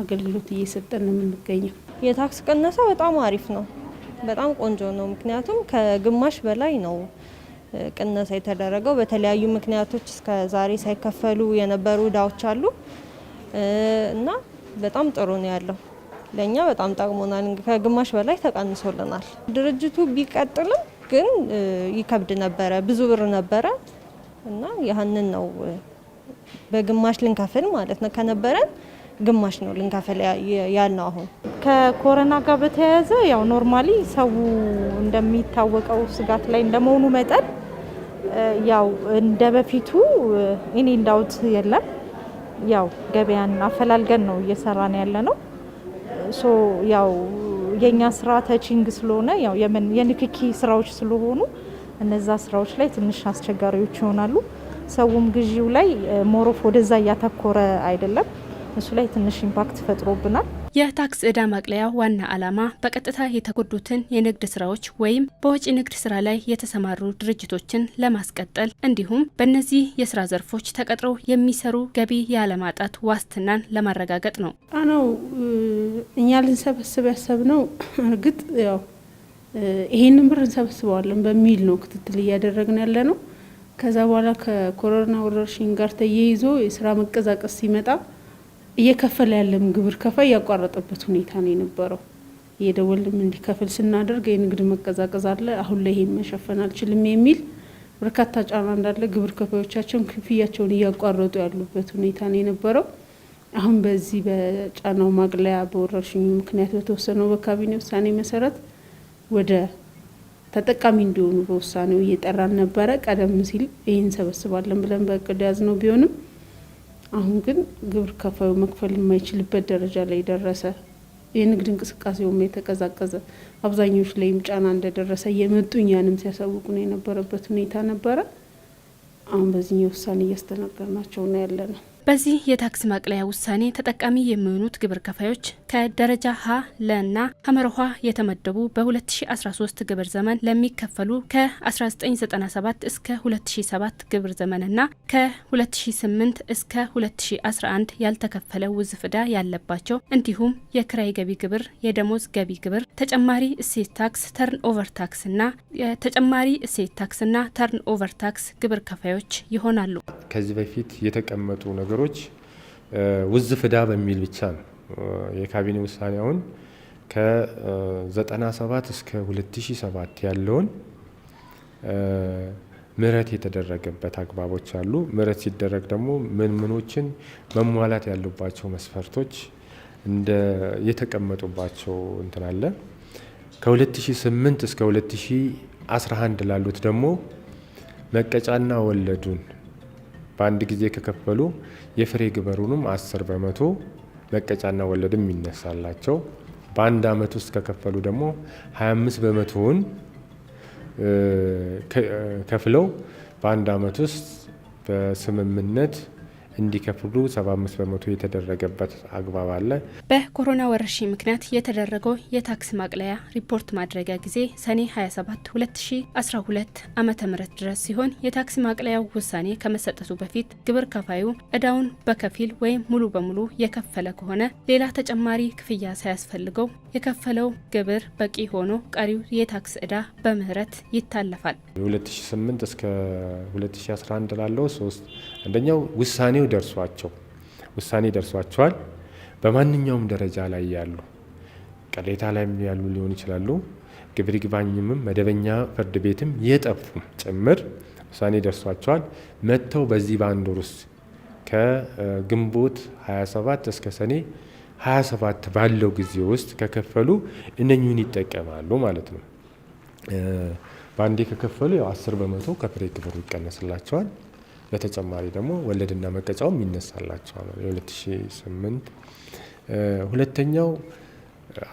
አገልግሎት እየሰጠን ነው የምንገኘው። የታክስ ቅነሳ በጣም አሪፍ ነው፣ በጣም ቆንጆ ነው። ምክንያቱም ከግማሽ በላይ ነው ቅነሳ የተደረገው። በተለያዩ ምክንያቶች እስከ ዛሬ ሳይከፈሉ የነበሩ እዳዎች አሉ እና በጣም ጥሩ ነው ያለው። ለኛ በጣም ጠቅሞናል። ከግማሽ በላይ ተቀንሶልናል። ድርጅቱ ቢቀጥልም ግን ይከብድ ነበረ፣ ብዙ ብር ነበረ እና ያንን ነው በግማሽ ልንከፍል ማለት ነው። ከነበረን ግማሽ ነው ልንከፍል ያልነው። አሁን ከኮሮና ጋር በተያያዘ ያው ኖርማሊ ሰው እንደሚታወቀው ስጋት ላይ እንደመሆኑ መጠን ያው እንደ በፊቱ እኔ እንዳውት የለም። ያው ገበያን አፈላልገን ነው እየሰራን ያለ ነው። ሶ ያው የኛ ስራ ተቺንግ ስለሆነ ያው የንክኪ ስራዎች ስለሆኑ እነዛ ስራዎች ላይ ትንሽ አስቸጋሪዎች ይሆናሉ። ሰውም ግዢው ላይ ሞሮፍ ወደዛ እያተኮረ አይደለም። እሱ ላይ ትንሽ ኢምፓክት ፈጥሮብናል። የታክስ ዕዳ ማቅለያ ዋና ዓላማ በቀጥታ የተጎዱትን የንግድ ስራዎች ወይም በወጪ ንግድ ስራ ላይ የተሰማሩ ድርጅቶችን ለማስቀጠል እንዲሁም በእነዚህ የስራ ዘርፎች ተቀጥረው የሚሰሩ ገቢ ያለማጣት ዋስትናን ለማረጋገጥ ነው። አናው እኛ ልንሰበስብ ያሰብነው እርግጥ ያው ይሄንን ብር እንሰበስበዋለን በሚል ነው ክትትል እያደረግን ያለ ነው። ከዛ በኋላ ከኮሮና ወረርሽኝ ጋር ተያይዞ የስራ መቀዛቀስ ሲመጣ እየከፈለ ያለም ግብር ከፋይ ያቋረጠበት ሁኔታ ነው የነበረው። እየደወልም እንዲከፍል ስናደርግ የንግድ መቀዛቀዝ አለ፣ አሁን ላይ ይሄን መሸፈን አልችልም የሚል በርካታ ጫና እንዳለ ግብር ከፋዮቻቸውን ክፍያቸውን እያቋረጡ ያሉበት ሁኔታ ነው የነበረው። አሁን በዚህ በጫናው ማቅለያ በወረርሽኙ ምክንያት በተወሰነው በካቢኔ ውሳኔ መሰረት ወደ ተጠቃሚ እንዲሆኑ በውሳኔው እየጠራን ነበረ። ቀደም ሲል ይህን ሰበስባለን ብለን በእቅድ ያዝነው ቢሆንም አሁን ግን ግብር ከፋዩ መክፈል የማይችልበት ደረጃ ላይ ደረሰ። የንግድ እንቅስቃሴውም የተቀዛቀዘ፣ አብዛኞቹ ላይም ጫና እንደደረሰ እየመጡ እኛንም ሲያሳውቁ ነው የነበረበት ሁኔታ ነበረ። አሁን በዚህኛው ውሳኔ እያስተናገርናቸው ነው ያለ ነው። በዚህ የታክስ ማቅለያ ውሳኔ ተጠቃሚ የሚሆኑት ግብር ከፋዮች ከደረጃ ሀ ለና ሐመርኋ የተመደቡ በ2013 ግብር ዘመን ለሚከፈሉ ከ1997 እስከ 2007 ግብር ዘመንና ከ2008 እስከ 2011 ያልተከፈለ ውዝፍ ዕዳ ያለባቸው እንዲሁም የክራይ ገቢ ግብር፣ የደሞዝ ገቢ ግብር፣ ተጨማሪ እሴት ታክስ፣ ተርን ኦቨር ታክስና የተጨማሪ እሴት ታክስና ተርን ኦቨር ታክስ ግብር ከፋዮች ይሆናሉ። ከዚህ በፊት የተቀመጡ ነገሮች ውዝፍ ዕዳ በሚል ብቻ ነው የካቢኔ ውሳኔውን ከ97 እስከ 2007 ያለውን ምህረት የተደረገበት አግባቦች አሉ። ምህረት ሲደረግ ደግሞ ምኖችን መሟላት ያሉባቸው መስፈርቶች እንደ የተቀመጡባቸው እንትን አለ። ከ2008 እስከ 2011 ላሉት ደግሞ መቀጫና ወለዱን በአንድ ጊዜ ከከፈሉ የፍሬ ግብሩንም 10% መቀጫና ወለድም ይነሳላቸው። በአንድ አመት ውስጥ ከከፈሉ ደግሞ 25%ውን ከፍለው በአንድ አመት ውስጥ በስምምነት እንዲከፍሉ 75% የተደረገበት አግባብ አለ። በኮሮና ወረርሽኝ ምክንያት የተደረገው የታክስ ማቅለያ ሪፖርት ማድረጊያ ጊዜ ሰኔ 27 2012 ዓመተ ምህረት ድረስ ሲሆን የታክስ ማቅለያው ውሳኔ ከመሰጠቱ በፊት ግብር ከፋዩ ዕዳውን በከፊል ወይም ሙሉ በሙሉ የከፈለ ከሆነ ሌላ ተጨማሪ ክፍያ ሳያስፈልገው የከፈለው ግብር በቂ ሆኖ ቀሪው የታክስ ዕዳ በምህረት ይታለፋል። 2008 እስከ 2011 ላለው አንደኛው ውሳኔው ውሳኔ ደርሷቸዋል። በማንኛውም ደረጃ ላይ ያሉ ቅሬታ ላይ ያሉ ሊሆን ይችላሉ። ግብር ይግባኝም መደበኛ ፍርድ ቤትም የጠፉም ጭምር ውሳኔ ደርሷቸዋል። መጥተው በዚህ በአንድ ወር ውስጥ ከግንቦት 27 እስከ ሰኔ 27 ባለው ጊዜ ውስጥ ከከፈሉ እነኚህን ይጠቀማሉ ማለት ነው። በአንዴ ከከፈሉ ያው 10% ከፍሬ ግብሩ ይቀነስላቸዋል። በተጨማሪ ደግሞ ወለድና መቀጫውም ይነሳላቸዋል። የ2008 ሁለተኛው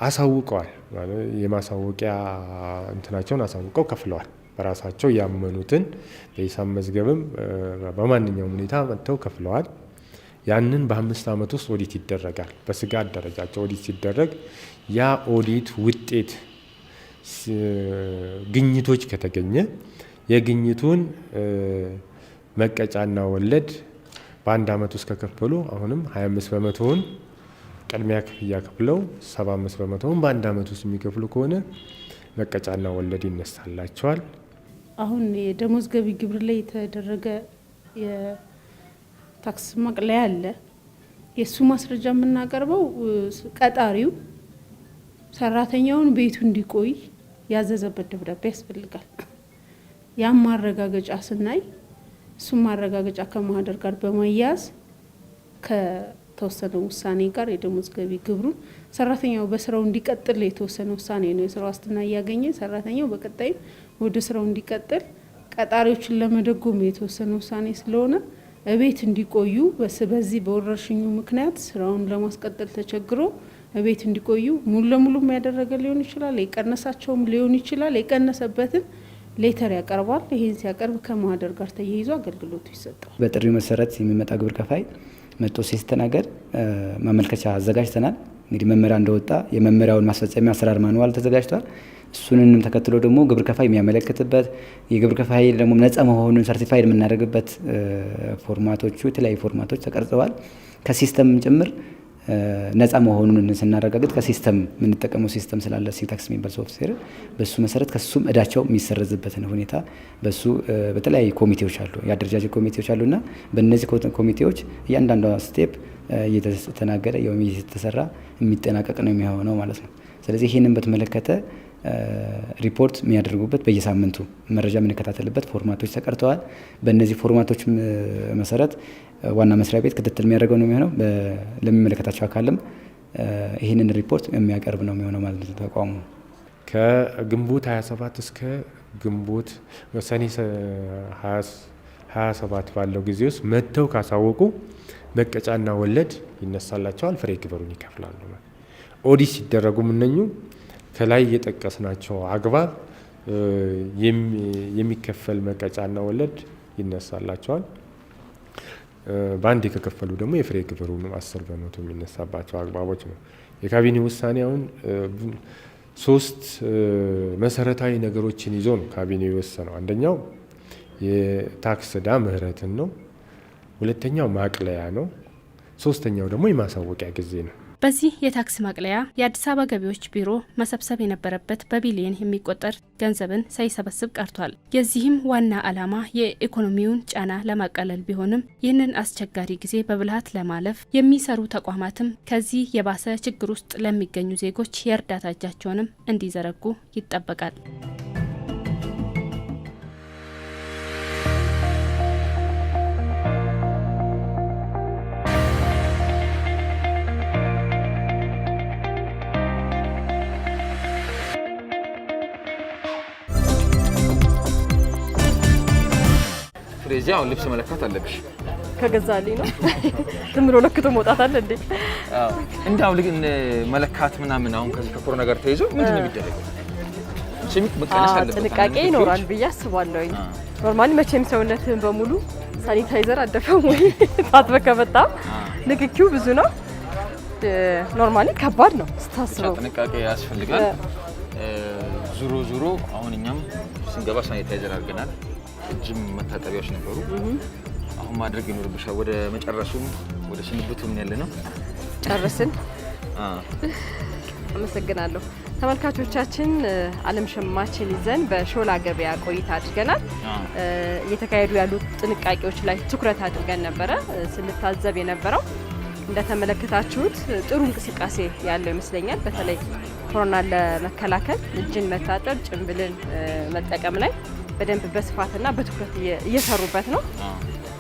አሳውቀዋል። የማሳወቂያ እንትናቸውን አሳውቀው ከፍለዋል። በራሳቸው ያመኑትን በሂሳብ መዝገብም በማንኛውም ሁኔታ መጥተው ከፍለዋል። ያንን በ5 ዓመት ውስጥ ኦዲት ይደረጋል። በስጋት ደረጃቸው ኦዲት ሲደረግ ያ ኦዲት ውጤት ግኝቶች ከተገኘ የግኝቱን መቀጫና ወለድ በአንድ ዓመት ውስጥ ከከፈሉ አሁንም 25 በመቶውን ቅድሚያ ክፍያ ከፍለው 75 በመቶውን በአንድ ዓመት ውስጥ የሚከፍሉ ከሆነ መቀጫና ወለድ ይነሳላቸዋል። አሁን የደሞዝ ገቢ ግብር ላይ የተደረገ የታክስ ማቅለያ አለ። የሱ ማስረጃ የምናቀርበው ቀጣሪው ሰራተኛውን ቤቱ እንዲቆይ ያዘዘበት ደብዳቤ ያስፈልጋል። ያም ማረጋገጫ ስናይ እሱም ማረጋገጫ ከማህደር ጋር በማያያዝ ከተወሰነ ውሳኔ ጋር የደሞዝ ገቢ ግብሩን ሰራተኛው በስራው እንዲቀጥል የተወሰነ ውሳኔ ነው። የስራ ዋስትና እያገኘ ሰራተኛው በቀጣይ ወደ ስራው እንዲቀጥል ቀጣሪዎችን ለመደጎም የተወሰነ ውሳኔ ስለሆነ እቤት እንዲቆዩ በዚህ በወረርሽኙ ምክንያት ስራውን ለማስቀጠል ተቸግሮ እቤት እንዲቆዩ ሙሉ ለሙሉ ያደረገ ሊሆን ይችላል፣ የቀነሳቸውም ሊሆን ይችላል። የቀነሰበትን ሌተር ያቀርባል። ይሄን ሲያቀርብ ከማህደር ጋር ተያይዞ አገልግሎቱ ይሰጣል። በጥሪው መሰረት የሚመጣ ግብር ከፋይ መጥቶ ሲስተናገድ ማመልከቻ አዘጋጅተናል። እንግዲህ መመሪያ እንደወጣ የመመሪያውን ማስፈጸሚያ አሰራር ማኑዋል ተዘጋጅቷል። እሱንንም ተከትሎ ደግሞ ግብር ከፋይ የሚያመለክትበት የግብር ከፋይ ደግሞ ነፃ መሆኑን ሰርቲፋይድ የምናደርግበት ፎርማቶቹ የተለያዩ ፎርማቶች ተቀርጸዋል። ከሲስተም ጭምር ነፃ መሆኑን ስናረጋግጥ ከሲስተም የምንጠቀመው ሲስተም ስላለ ሲታክስ የሚባል ሶፍትዌር በሱ መሰረት ከሱም እዳቸው የሚሰረዝበትን ሁኔታ በሱ በተለያዩ ኮሚቴዎች አሉ፣ የአደረጃጀት ኮሚቴዎች አሉና በእነዚህ ኮሚቴዎች እያንዳንዷ ስቴፕ እየተስተናገደ እየተሰራ የሚጠናቀቅ ነው የሚሆነው ማለት ነው። ስለዚህ ይህንን በተመለከተ ሪፖርት የሚያደርጉበት በየሳምንቱ መረጃ የምንከታተልበት ፎርማቶች ተቀርተዋል። በእነዚህ ፎርማቶች መሰረት ዋና መስሪያ ቤት ክትትል የሚያደርገው ነው የሚሆነው። ለሚመለከታቸው አካልም ይህንን ሪፖርት የሚያቀርብ ነው የሚሆነው ማለት ነው። ተቋሙ ከግንቦት 27 እስከ ግንቦት ሰኔ 27 ባለው ጊዜ ውስጥ መጥተው ካሳወቁ መቀጫና ወለድ ይነሳላቸዋል፣ ፍሬ ግብሩን ይከፍላሉ። ኦዲት ሲደረጉም እነኙ ከላይ የጠቀስናቸው አግባብ የሚከፈል መቀጫና ወለድ ይነሳላቸዋል። በአንድ ከከፈሉ ደግሞ የፍሬ ግብሩን 10 በመቶ የሚነሳባቸው አግባቦች ነው። የካቢኔ ውሳኔ አሁን 3 መሰረታዊ ነገሮችን ይዞ ነው ካቢኔው የወሰነው። አንደኛው የታክስ ዕዳ ምህረትን ነው። ሁለተኛው ማቅለያ ነው። ሶስተኛው ደግሞ የማሳወቂያ ጊዜ ነው። በዚህ የታክስ ማቅለያ የአዲስ አበባ ገቢዎች ቢሮ መሰብሰብ የነበረበት በቢሊየን የሚቆጠር ገንዘብን ሳይሰበስብ ቀርቷል። የዚህም ዋና ዓላማ የኢኮኖሚውን ጫና ለማቃለል ቢሆንም ይህንን አስቸጋሪ ጊዜ በብልሃት ለማለፍ የሚሰሩ ተቋማትም ከዚህ የባሰ ችግር ውስጥ ለሚገኙ ዜጎች የእርዳታ እጃቸውንም እንዲዘረጉ ይጠበቃል። ስለዚህ አሁን ልብስ መለካት አለብሽ። ከገዛልኝ ነው ዝም ብሎ ለክቶ መውጣት አለ እንዴ? አዎ እንዳው መለካት ምናምን አሁን ከዚህ ከኮሮና ጋር ተይዞ ምንድነው የሚደረገው? ሲሚክ መቀነስ አለበት። ጥንቃቄ ይኖራል ብዬ አስባለሁ። ኖርማሊ መቼም ሰውነትን በሙሉ ሳኒታይዘር አደፈው ወይ ታጥበህ ከመጣ ንክኪው ብዙ ነው። ኖርማሊ ከባድ ነው ስታስበው። ጥንቃቄ ያስፈልጋል። ዙሮ አሁን እኛም ስንገባ ሳኒታይዘር አድርገናል። እጅም መታጠቢያዎች ነበሩ። አሁን ማድረግ ይኖርብሻል። ወደ መጨረሱም ወደ ስንብቱም ያለ ነው። ጨርስን። አመሰግናለሁ። ተመልካቾቻችን ዓለም ሸማችን ይዘን በሾላ ገበያ ቆይታ አድርገናል። እየተካሄዱ ያሉ ጥንቃቄዎች ላይ ትኩረት አድርገን ነበረ ስንታዘብ የነበረው። እንደተመለከታችሁት ጥሩ እንቅስቃሴ ያለው ይመስለኛል። በተለይ ኮሮናን ለመከላከል እጅን መታጠብ፣ ጭንብልን መጠቀም ላይ በደንብ በስፋትና በትኩረት እየሰሩበት ነው።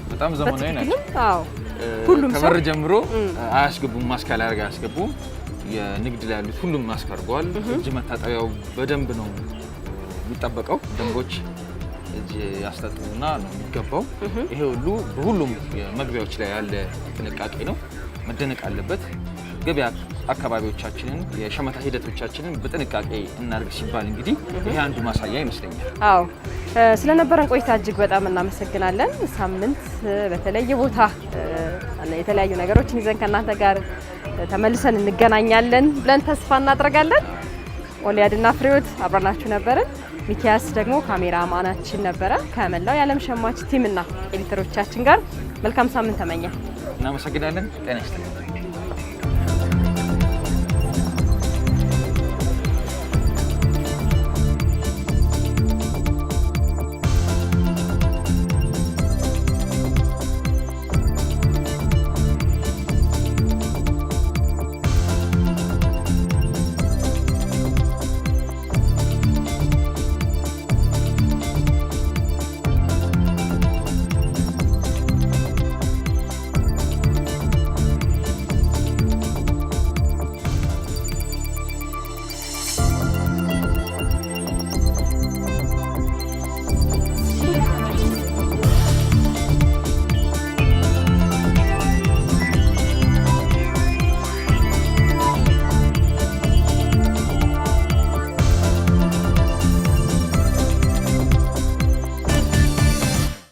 በጣም ዘመናዊ ናቸው። አዎ ሁሉም ሰው ከበር ጀምሮ አያስገቡም፣ ማስክ ያላደረገ አያስገቡም። የንግድ ላይ ያሉት ሁሉም ማስክ አድርገዋል። እጅ መታጠቢያው በደንብ ነው የሚጠበቀው። ደንቦች እጅ ያስታጥቡና ነው የሚገባው። ይሄ ሁሉ በሁሉም መግቢያዎች ላይ ያለ ጥንቃቄ ነው፣ መደነቅ አለበት። ገበያ አካባቢዎቻችንን የሸመታ ሂደቶቻችንን በጥንቃቄ እናድርግ ሲባል እንግዲህ ይሄ አንዱ ማሳያ ይመስለኛል። አዎ ስለነበረን ቆይታ እጅግ በጣም እናመሰግናለን። ሳምንት በተለየ ቦታ የተለያዩ ነገሮችን ይዘን ከእናንተ ጋር ተመልሰን እንገናኛለን ብለን ተስፋ እናደርጋለን። ኦሊያድና ፍሬዎት አብረናችሁ ነበርን። ሚኪያስ ደግሞ ካሜራማናችን ነበረ። ከመላው የዓለም ሸማች ቲምና ኤዲተሮቻችን ጋር መልካም ሳምንት ተመኘን። እናመሰግናለን። ጤና ይስጥልኝ።